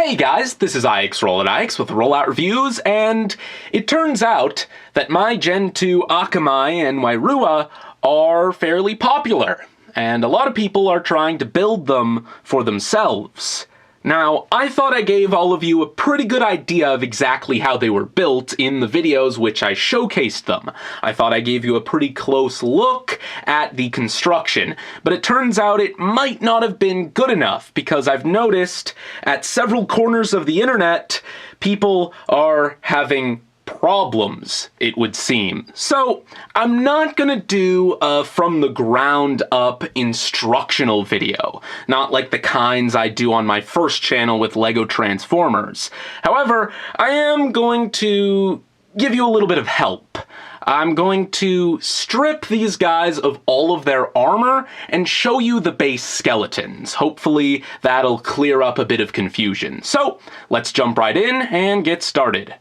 Hey guys, this is IX with RolloutReviews, and it turns out that my Gen 2 Akamai and Wairua are fairly popular, and a lot of people are trying to build them for themselves. Now, I thought I gave all of you a pretty good idea of exactly how they were built in the videos which I showcased them. I thought I gave you a pretty close look at the construction, but it turns out it might not have been good enough, because I've noticed at several corners of the internet, people are having problems, it would seem. So, I'm not gonna do a from the ground up instructional video, not like the kinds I do on my first channel with LEGO Transformers. However, I am going to give you a little bit of help. I'm going to strip these guys of all of their armor and show you the base skeletons. Hopefully that'll clear up a bit of confusion. So, let's jump right in and get started.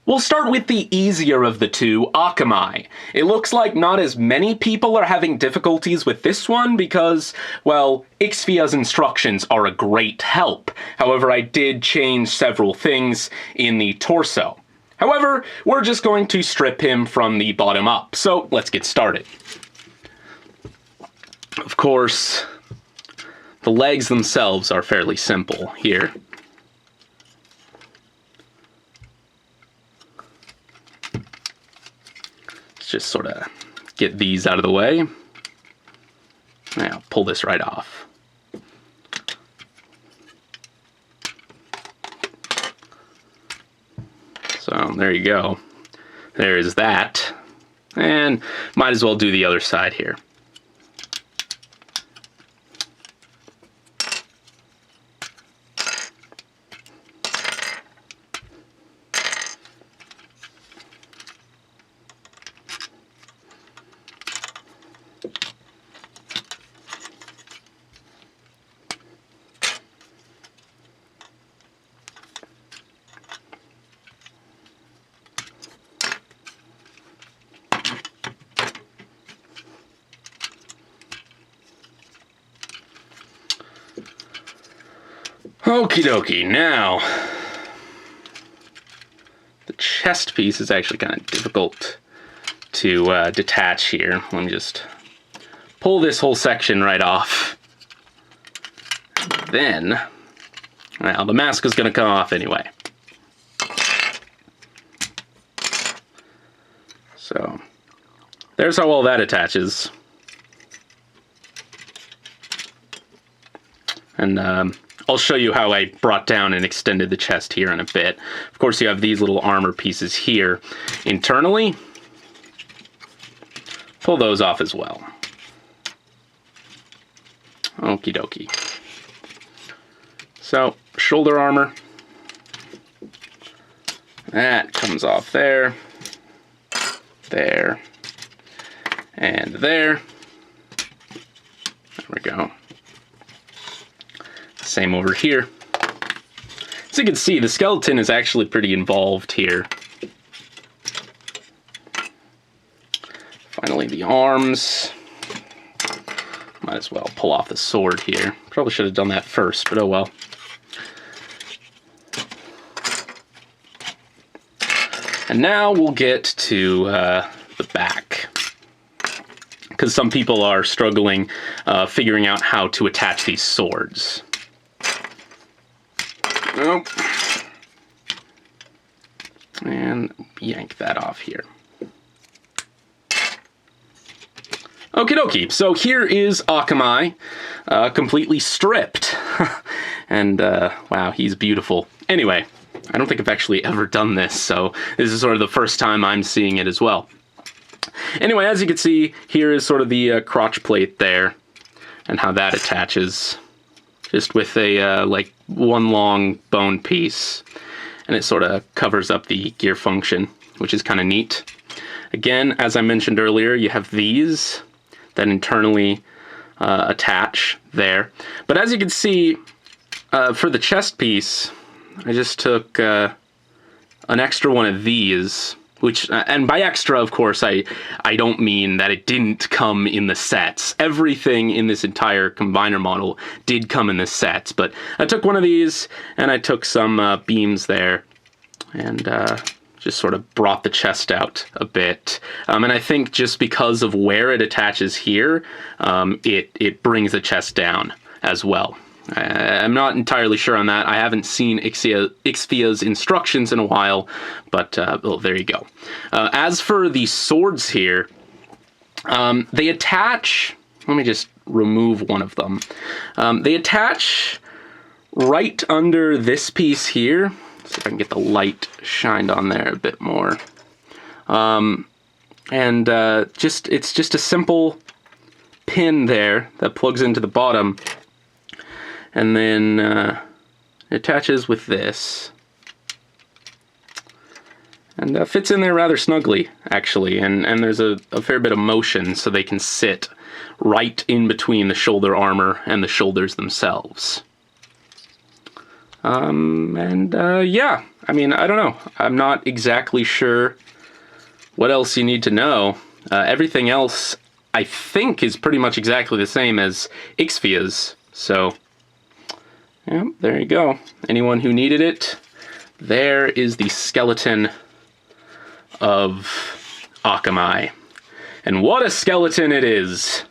We'll start with the easier of the two, Akamai. It looks like not as many people are having difficulties with this one because, well, Ixvia's instructions are a great help. However, I did change several things in the torso. However, we're just going to strip him from the bottom up, so let's get started. Of course, the legs themselves are fairly simple here. Just sort of get these out of the way. Now, pull this right off. So, there you go. There is that. And might as well do the other side here. Okie dokie, now, the chest piece is actually kind of difficult to detach here. Let me just pull this whole section right off. Then, well, the mask is going to come off anyway. So, there's how all that attaches. And, I'll show you how I brought down and extended the chest here in a bit. Of course, you have these little armor pieces here internally. Pull those off as well. Okie dokie. So, shoulder armor. That comes off there. There. And there. There we go. Same over here. As you can see, the skeleton is actually pretty involved here. Finally, the arms. Might as well pull off the sword here. Probably should have done that first, but oh well. And now we'll get to the back, because some people are struggling figuring out how to attach these swords. Nope. And yank that off here. Okie dokie, so here is Akamai, completely stripped. And, wow, he's beautiful. Anyway, I don't think I've actually ever done this, so this is sort of the first time I'm seeing it as well. Anyway, as you can see, here is sort of the crotch plate there, and how that attaches. Just with a, like, one long bone piece, and it sort of covers up the gear function, which is kind of neat. Again, as I mentioned earlier, you have these that internally attach there. But as you can see, for the chest piece, I just took an extra one of these which, and by extra, of course, I don't mean that it didn't come in the sets. Everything in this entire combiner model did come in the sets, but I took one of these, and I took some beams there, and just sort of brought the chest out a bit. And I think just because of where it attaches here, it brings the chest down as well. I'm not entirely sure on that. I haven't seen Ixvia's instructions in a while, but well, there you go. As for the swords here, they attach... Let me just remove one of them. They attach right under this piece here. See if I can get the light shined on there a bit more. It's just a simple pin there that plugs into the bottom. And then it attaches with this. And fits in there rather snugly, actually. And there's a fair bit of motion, so they can sit right in between the shoulder armor and the shoulders themselves. Yeah, I mean, I don't know. I'm not exactly sure what else you need to know. Everything else, I think, is pretty much exactly the same as Ixvia's, so... yeah, there you go. Anyone who needed it, there is the skeleton of Akamai. And what a skeleton it is!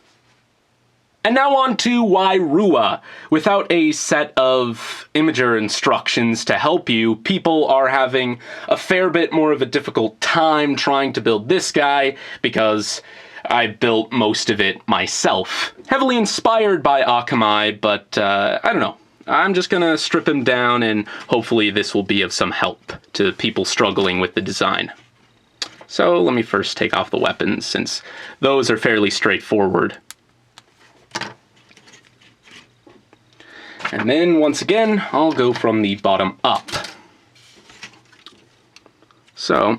And now on to Wairua. Without a set of imager instructions to help you, people are having a fair bit more of a difficult time trying to build this guy, because I built most of it myself. Heavily inspired by Akamai, but I don't know. I'm just gonna strip him down, and hopefully this will be of some help to people struggling with the design. So let me first take off the weapons, since those are fairly straightforward. And then, once again, I'll go from the bottom up. So,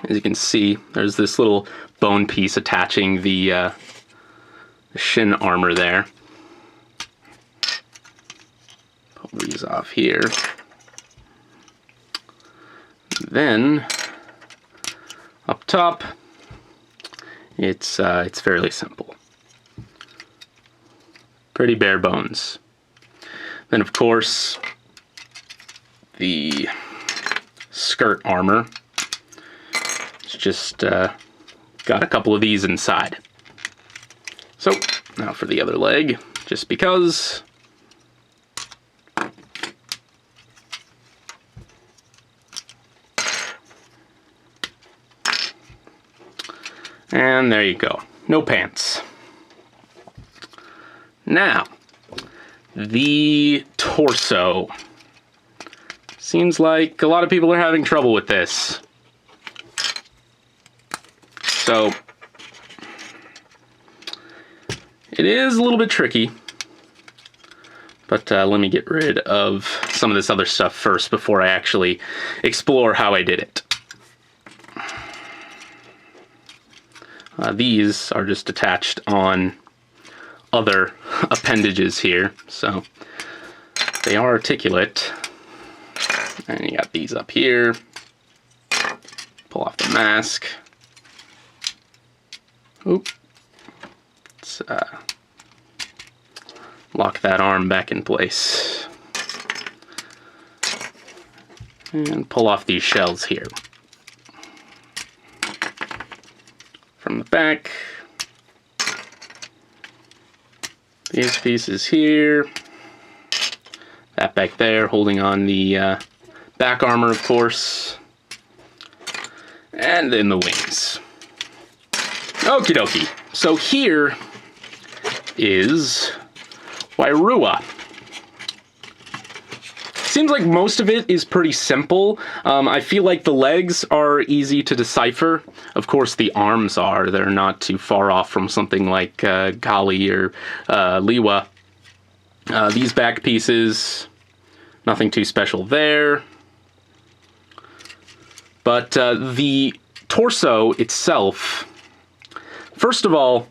as you can see, there's this little bone piece attaching the shin armor there. These off here. Then up top, it's fairly simple. Pretty bare bones. Then of course the skirt armor. It's just got a couple of these inside. So now for the other leg, just because. And there you go. No pants. Now, the torso. Seems like a lot of people are having trouble with this. So, it is a little bit tricky. But let me get rid of some of this other stuff first before I actually explore how I did it. These are just attached on other appendages here, so they are articulate. And you got these up here. Pull off the mask. Oop. Let's lock that arm back in place. And pull off these shells here. From the back, these pieces here, that back there holding on the back armor, of course, and then the wings. Okie dokie. So here is Wairua. Seems like most of it is pretty simple. I feel like the legs are easy to decipher. Of course, the arms are. They're not too far off from something like Kali or Liwa. These back pieces, nothing too special there. But the torso itself, first of all,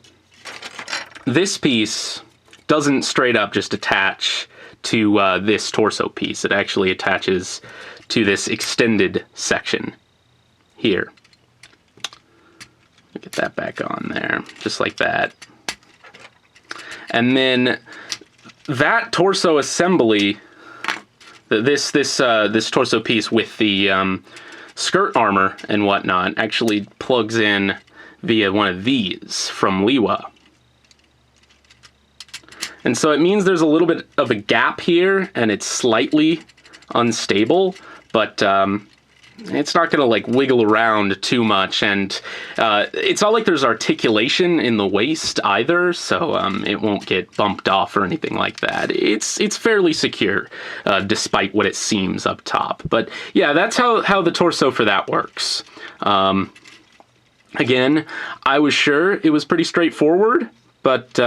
this piece doesn't straight up just attach to this torso piece. It actually attaches to this extended section here. Get that back on there, just like that. And then that torso assembly, this torso piece with the skirt armor and whatnot actually plugs in via one of these from Liwa. And so it means there's a little bit of a gap here, and it's slightly unstable, but it's not going to like wiggle around too much, and it's not like there's articulation in the waist either, so it won't get bumped off or anything like that. It's fairly secure, despite what it seems up top. But yeah, that's how the torso for that works. Again, I was sure it was pretty straightforward, but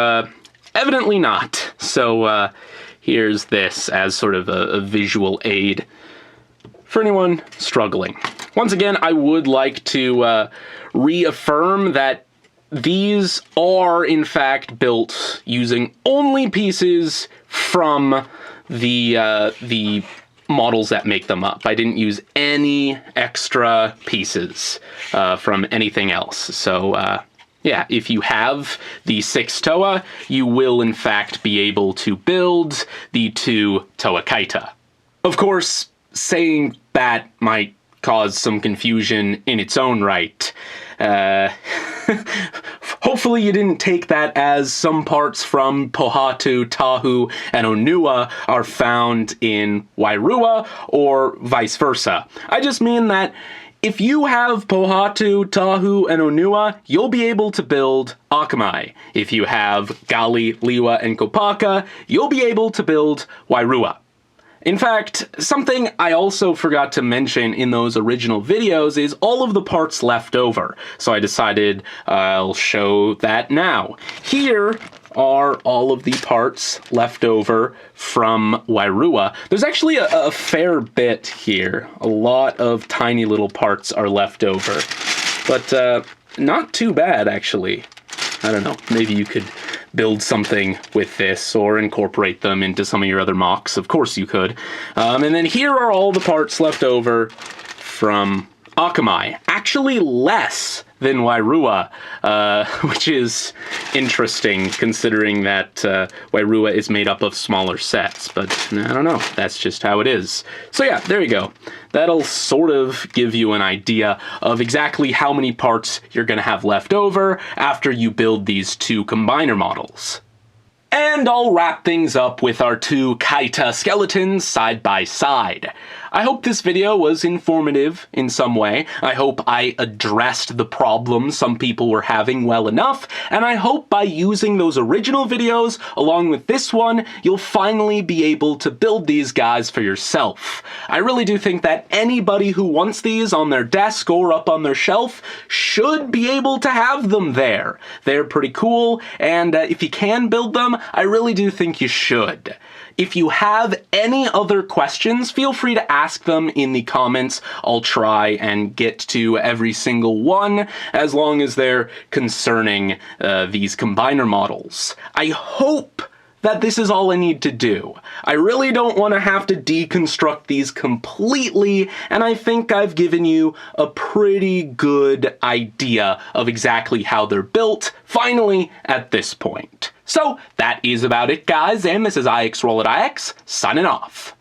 evidently not. So here's this as sort of a visual aid for anyone struggling. Once again, I would like to reaffirm that these are in fact built using only pieces from the models that make them up. I didn't use any extra pieces from anything else. So yeah, if you have the 6 Toa, you will in fact be able to build the 2 Toa Kaita. Of course, saying that might cause some confusion in its own right. Hopefully you didn't take that as some parts from Pohatu, Tahu, and Onua are found in Wairua, or vice versa. I just mean that if you have Pohatu, Tahu, and Onua, you'll be able to build Akamai. If you have Gali, Liwa, and Kopaka, you'll be able to build Wairua. In fact, something I also forgot to mention in those original videos is all of the parts left over, so I decided I'll show that now. Here are all of the parts left over from Wairua. There's actually a fair bit here. A lot of tiny little parts are left over, but not too bad, actually. I don't know, maybe you could build something with this or incorporate them into some of your other mocks. Of course you could. And then here are all the parts left over from Akamai. Actually less than Wairua, which is interesting considering that Wairua is made up of smaller sets, but I don't know, that's just how it is. So yeah, there you go. That'll sort of give you an idea of exactly how many parts you're going to have left over after you build these 2 combiner models. And I'll wrap things up with our 2 Kaita skeletons side by side. I hope this video was informative in some way. I hope I addressed the problems some people were having well enough, and I hope by using those original videos along with this one, you'll finally be able to build these guys for yourself. I really do think that anybody who wants these on their desk or up on their shelf should be able to have them there. They're pretty cool, and if you can build them, I really do think you should. If you have any other questions, feel free to ask them in the comments. I'll try and get to every single one, as long as they're concerning these combiner models. I hope that this is all I need to do. I really don't want to have to deconstruct these completely, and I think I've given you a pretty good idea of exactly how they're built, finally, at this point. So, that is about it, guys, and this is IX RolloutIX, signing off.